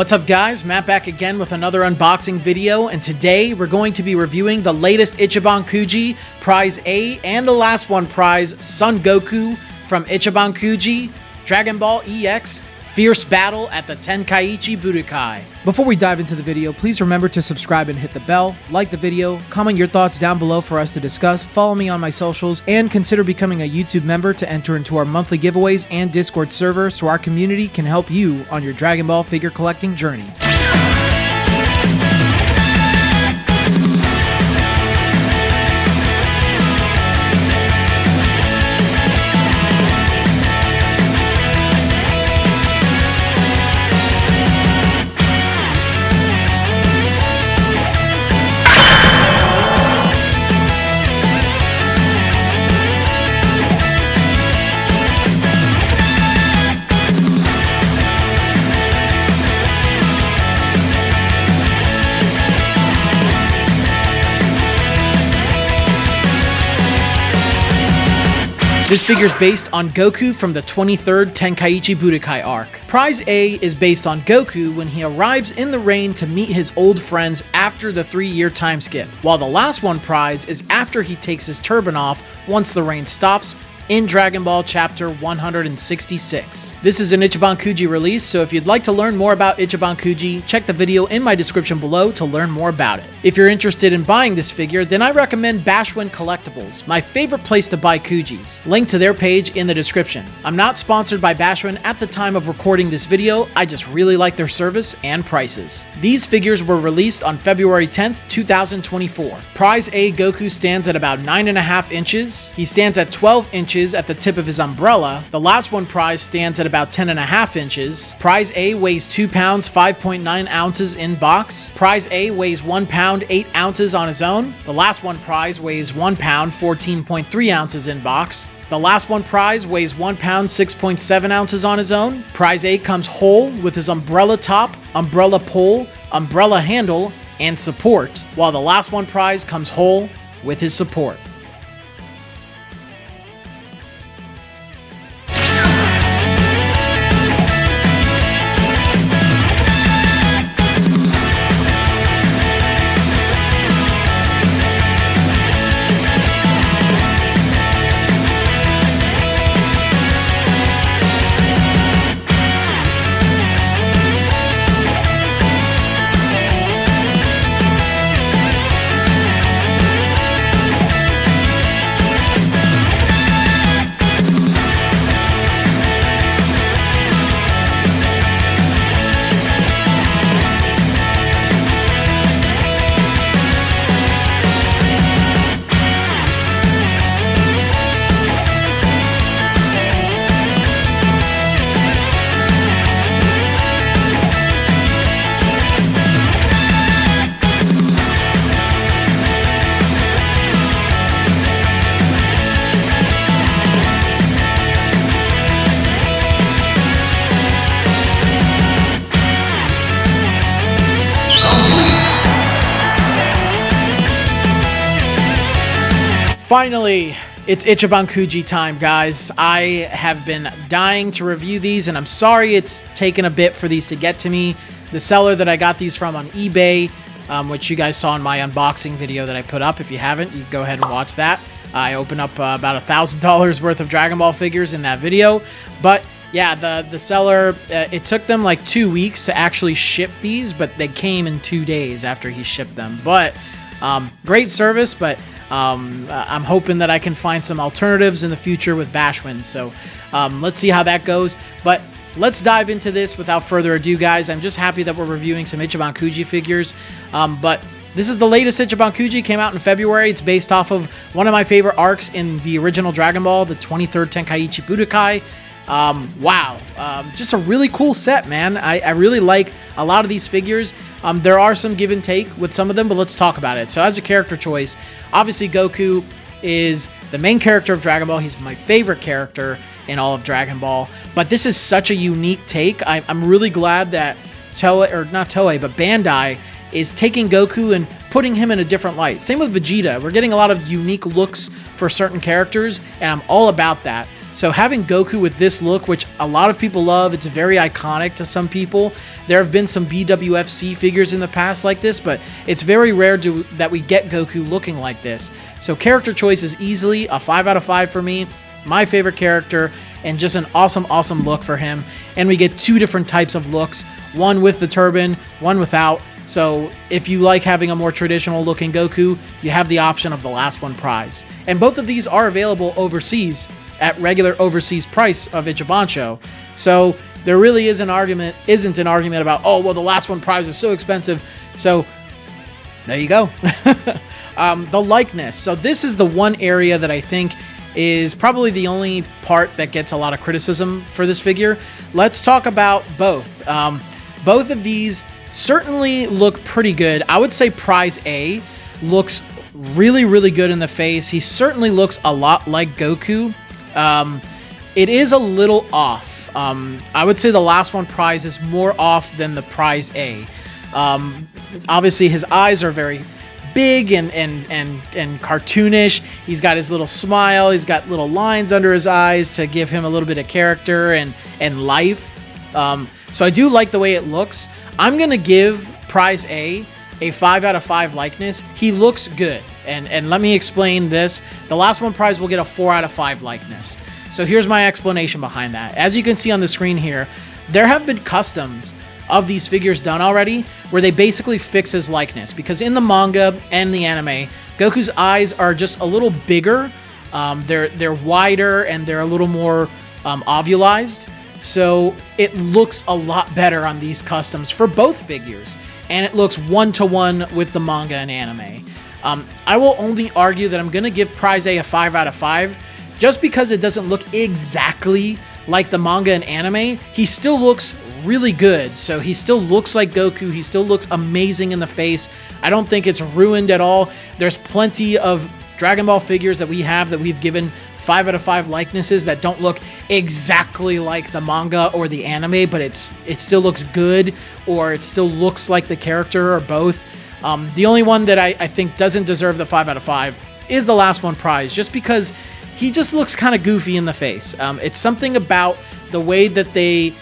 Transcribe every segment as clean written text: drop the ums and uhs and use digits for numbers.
What's up guys, Matt back again with another unboxing video, and today we're going to be reviewing the latest Ichiban Kuji, Prize A, and the last one, Prize Son Goku from Ichiban Kuji, Dragon Ball EX, Fierce Battle at the Tenkaichi Budokai. Before we dive into the video, please remember to subscribe and hit the bell, like the video, comment your thoughts down below for us to discuss, follow me on my socials, and consider becoming a YouTube member to enter into our monthly giveaways and Discord server so our community can help you on your Dragon Ball figure collecting journey. This figure is based on Goku from the 23rd Tenkaichi Budokai arc. Prize A is based on Goku when he arrives in the rain to meet his old friends after the 3-year time skip, while the last one prize is after he takes his turban off once the rain stops in Dragon Ball Chapter 166. This is an Ichiban Kuji release, so if you'd like to learn more about Ichiban Kuji, check the video in my description below to learn more about it. If you're interested in buying this figure, then I recommend BashWin Collectibles, my favorite place to buy Kujis. Link to their page in the description. I'm not sponsored by BashWin at the time of recording this video, I just really like their service and prices. These figures were released on February 10th, 2024. Prize A Goku stands at about 9.5 inches. He stands at 12 inches at the tip of his umbrella. The last one prize stands at about 10.5 inches. Prize A weighs 2 pounds 5.9 ounces in box. Prize A weighs 1 pound 8 ounces on his own. The last one prize weighs 1 pound 14.3 ounces in box. The last one prize weighs 1 pound 6.7 ounces on his own. Prize A comes whole with his umbrella top, umbrella pole, umbrella handle, and support, while the last one prize comes whole with his support. Finally, it's Ichiban Kuji time, guys. I have been dying to review these, and I'm sorry it's taken a bit for these to get to me. The seller that I got these from on eBay, which you guys saw in my unboxing video that I put up. If you haven't, you can go ahead and watch that. I opened up about $1,000 worth of Dragon Ball figures in that video. But yeah, the seller, it took them like 2 weeks to actually ship these, but they came in 2 days after he shipped them. But great service, but I'm hoping that I can find some alternatives in the future with BashWin. So let's see how that goes. But let's dive into this without further ado, guys. I'm just happy that we're reviewing some Ichiban Kuji figures. But this is the latest Ichiban Kuji, came out in February. It's based off of one of my favorite arcs in the original Dragon Ball, the 23rd Tenkaichi Budokai. Wow, just a really cool set, man. I really like a lot of these figures. There are some give and take with some of them, but let's talk about it. So as a character choice, obviously Goku is the main character of Dragon Ball. He's my favorite character in all of Dragon Ball, but this is such a unique take. I'm really glad that Toei, or not Toei, but Bandai is taking Goku and putting him in a different light. Same with Vegeta. We're getting a lot of unique looks for certain characters, and I'm all about that. So having Goku with this look, which a lot of people love, it's very iconic to some people. There have been some BWFC figures in the past like this, but it's very rare that we get Goku looking like this. So character choice is easily a 5 out of 5 for me. My favorite character, and just an awesome, awesome look for him. And we get 2 different types of looks, one with the turban, one without. So if you like having a more traditional looking Goku, you have the option of the last one prize. And both of these are available overseas at regular overseas price of Ichiban. So there really isn't an argument about, oh, well, the last one prize is so expensive. So there you go. The likeness. So this is the one area that I think is probably the only part that gets a lot of criticism for this figure. Let's talk about both. Both of these certainly look pretty good. I would say prize A looks really, really good in the face. He certainly looks a lot like Goku. It is a little off. I would say the last one prize is more off than the prize A. Obviously his eyes are very big and cartoonish. He's got his little smile. He's got little lines under his eyes to give him a little bit of character and life. So I do like the way it looks. I'm going to give prize A 5 out of 5 likeness. He looks good. And let me explain this. The last one prize will get a 4 out of 5 likeness. So here's my explanation behind that. As you can see on the screen here, there have been customs of these figures done already where they basically fix his likeness, because in the manga and the anime, Goku's eyes are just a little bigger. They're wider and they're a little more ovulized. So it looks a lot better on these customs for both figures, and it looks 1-to-1 with the manga and anime. I will only argue that I'm going to give prize A 5 out of 5 just because it doesn't look exactly like the manga and anime. He still looks really good. So he still looks like Goku. He still looks amazing in the face. I don't think it's ruined at all. There's plenty of Dragon Ball figures that we've given 5 out of 5 likenesses that don't look exactly like the manga or the anime, but it still looks good, or it still looks like the character, or both. The only one that I think doesn't deserve the 5 out of 5 is the last one prize, just because he just looks kind of goofy in the face. It's something about the way that they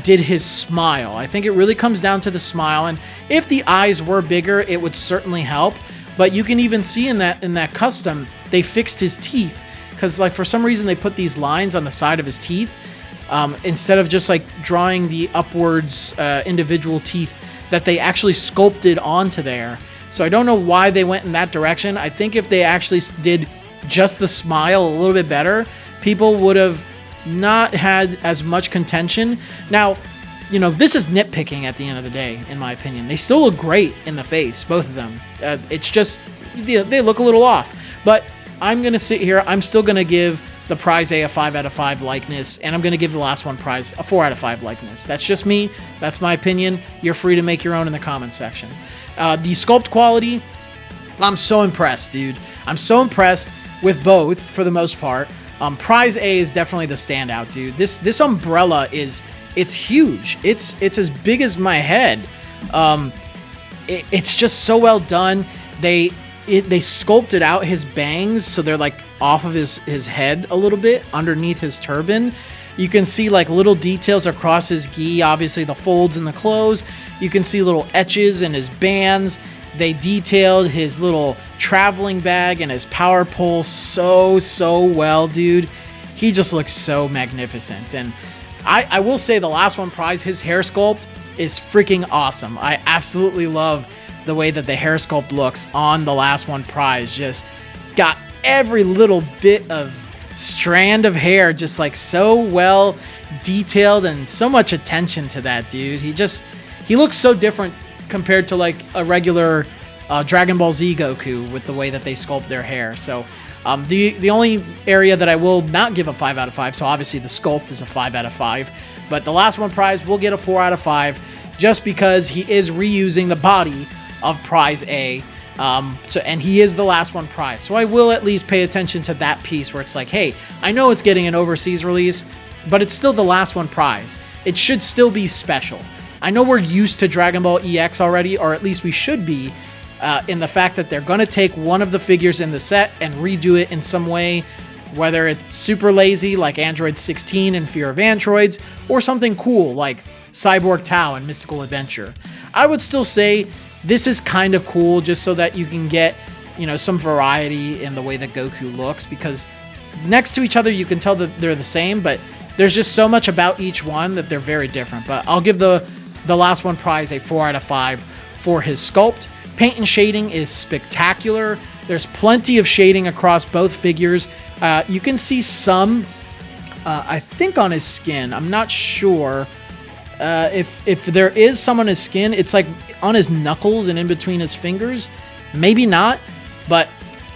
did his smile. I think it really comes down to the smile, and if the eyes were bigger, it would certainly help. But you can even see in that custom, they fixed his teeth, because like for some reason they put these lines on the side of his teeth instead of just like drawing the upwards individual teeth, that they actually sculpted onto there. So I don't know why they went in that direction. I think if they actually did just the smile a little bit better, people would have not had as much contention. Now, you know, this is nitpicking at the end of the day, in my opinion. They still look great in the face, both of them. It's just, they look a little off. But I'm going to sit here. I'm still going to give the prize A a 5 out of 5 likeness, and I'm going to give the last one prize a 4 out of 5 likeness. That's just me. That's my opinion. You're free to make your own in the comment section. The sculpt quality, I'm so impressed, dude. I'm so impressed with both for the most part. Prize A is definitely the standout, dude. This umbrella it's huge. It's as big as my head. It's just so well done. They sculpted out his bangs so they're like off of his head a little bit underneath his turban. You can see like little details across his gi, obviously the folds in the clothes. You can see little etches in his bands. They detailed his little traveling bag and his power pole so well, dude. He just looks so magnificent. And I will say the last one prize, his hair sculpt is freaking awesome. I absolutely love the way that the hair sculpt looks on the last one prize. Just got every little bit of strand of hair just like so well detailed, and so much attention to that, dude. He looks so different compared to like a regular Dragon Ball Z Goku with the way that they sculpt their hair. So the only area that I will not give a 5 out of 5, so obviously the sculpt is a 5 out of 5, but the last one prize will get a 4 out of 5 just because he is reusing the body of prize A. And he is the last one prize. So I will at least pay attention to that piece where it's like, hey, I know it's getting an overseas release, but it's still the last one prize. It should still be special. I know we're used to Dragon Ball EX already, or at least we should be, in the fact that they're going to take one of the figures in the set and redo it in some way. whether it's super lazy like Android 16 in Fear of Androids, or something cool like Cyborg Tao in Mystical Adventure. I would still say this is kind of cool just so that you can get, you know, some variety in the way that Goku looks, because next to each other you can tell that they're the same, but there's just so much about each one that they're very different. But I'll give the last one prize a 4 out of 5 for his sculpt. Paint and shading is spectacular. There's plenty of shading across both figures. You can see some, I think, on his skin. I'm not sure if there is some on his skin. It's like on his knuckles and in between his fingers. Maybe not, but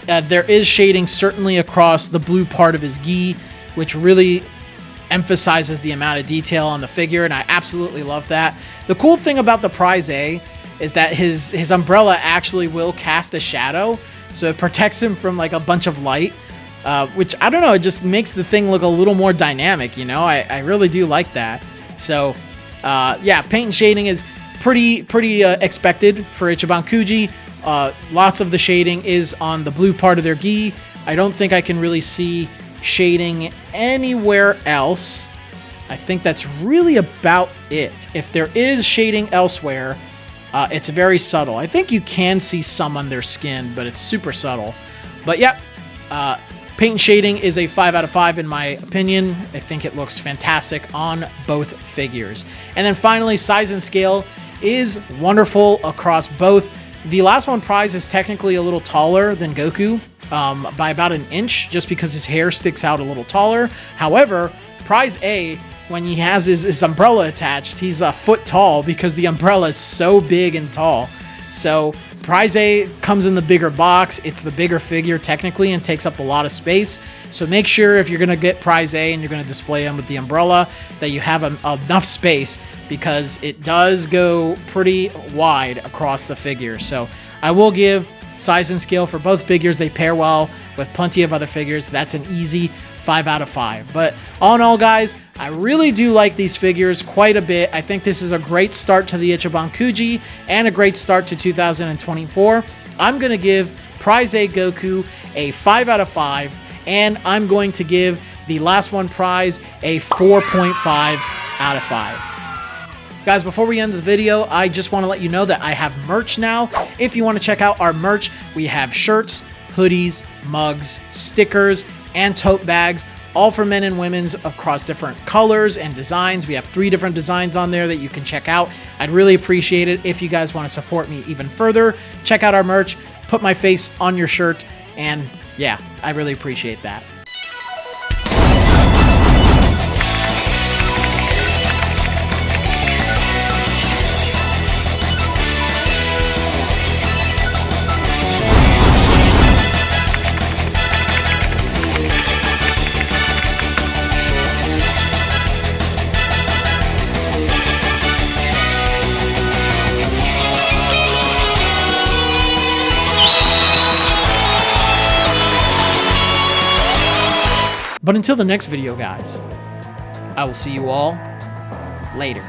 there is shading certainly across the blue part of his gi, which really emphasizes the amount of detail on the figure, and I absolutely love that. The cool thing about the Prize A is that his umbrella actually will cast a shadow, so it protects him from like a bunch of light, which, I don't know, it just makes the thing look a little more dynamic, you know? I really do like that. So, yeah, paint and shading is pretty expected for Ichiban Kuji. Lots of the shading is on the blue part of their gi. I don't think I can really see shading anywhere else. I think that's really about it. If there is shading elsewhere, it's very subtle. I think you can see some on their skin, but it's super subtle. But yeah, paint and shading is a 5 out of 5 in my opinion. I think it looks fantastic on both figures. And then finally, size and scale is wonderful across both. The last one prize is technically a little taller than Goku, by about an inch, just because his hair sticks out a little taller. However, prize A, when he has his umbrella attached, he's a foot tall because the umbrella is so big and tall. So prize A comes in the bigger box. It's the bigger figure technically and takes up a lot of space. So make sure if you're going to get prize A and you're going to display him with the umbrella that you have enough space, because it does go pretty wide across the figure. So I will give size and scale for both figures. They pair well with plenty of other figures. That's an easy 5 out of 5. But all in all, guys, I really do like these figures quite a bit. I think this is a great start to the Ichiban Kuji and a great start to 2024. I'm going to give Prize A Goku a 5 out of 5, and I'm going to give the last one prize a 4.5 out of 5. Guys, before we end the video, I just want to let you know that I have merch now. If you want to check out our merch, we have shirts, hoodies, mugs, stickers, and tote bags, all for men and women's across different colors and designs. We have 3 different designs on there that you can check out. I'd really appreciate it if you guys want to support me even further. Check out our merch, put my face on your shirt, and yeah, I really appreciate that. But until the next video, guys, I will see you all later.